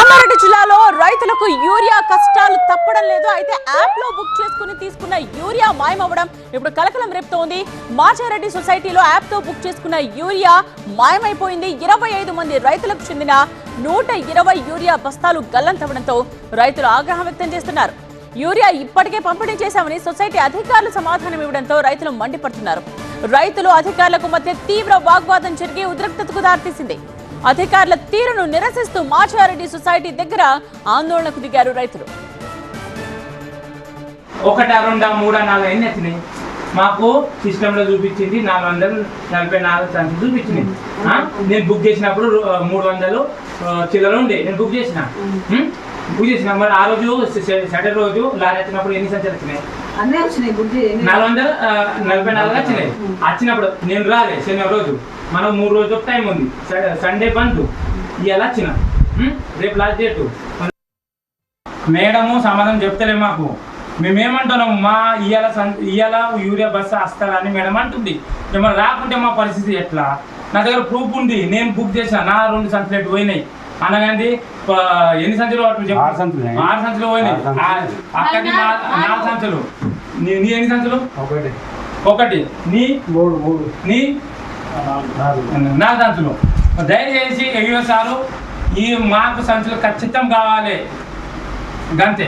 రంగారెడ్డి జిల్లాలో రైతులకు యూరియా కష్టాలు తప్పడం లేదు. అయితే యాప్ లో బుక్ చేసుకుని తీసుకున్న యూరియా మాయమవ్వడం ఇప్పుడు కలకలం రేపుతోంది. మాచారెడ్డి సొసైటీలో యాప్ తో బుక్ చేసుకున్న యూరియా మాయమైపోయింది. 25 మంది రైతులకు చెందిన 120 యూరియా బస్తాలు గల్లంతవడంతో రైతులు ఆగ్రహం వ్యక్తం చేస్తున్నారు. యూరియా ఇప్పటికే పంపిణీ చేశామని సొసైటీ అధికారులు సమాధానం ఇవ్వడంతో రైతులు మండిపడుతున్నారు. రైతులు అధికారులకు మధ్య తీవ్ర వాగ్వాదం జరిగి ఉద్రిక్తతకు దారితీసింది. అధికారుల తీరును నిరసిస్తూ మాచారెడ్డి సొసైటీ దగ్గర ఆందోళనకు దిగారు రైతులు. 1, 2, 3, 4 ఎన్ని వచ్చినాయి మాకు సిస్టంలో చూపించింది. 444 సంఖ్య చూపించింది. నేను బుక్ చేసినప్పుడు 300 చిల్లర ఉండే. నేను బుక్ చేసిన మరి ఆ రోజు సాటర్డే రోజు లారీ వచ్చినప్పుడు ఎన్ని సంఖ్యలు వచ్చినాయి? 444 వచ్చినాయి. వచ్చినప్పుడు నేను రాలే. శనివారం రోజు మనం 3 రోజులకు టైం ఉంది. సండే బంద్. ఇవాళ వచ్చిన రేపు లాస్ట్ డేటు. మేడము సమాధానం చెప్తలే మాకు. మేమేమంటున్నాము మా ఇవాళ యూరియా బస్సు వస్తారని మేడం అంటుంది. ఏమన్నా రాకుంటే మా పరిస్థితి ఎట్లా? నా దగ్గర ప్రూఫ్ ఉంది. నేను బుక్ చేసిన నా 2 సంచులు పోయినాయి. అనగానే ఎన్ని సంచులు? 6 సంచులు పోయినాయి. అక్కడి 4 సంచులు. నీ ఎన్ని సంచులు? 1. నీ 4 సంచులు. దయచేసి సారు ఈ మాకు సంచులు ఖచ్చితం కావాలి. గంతే.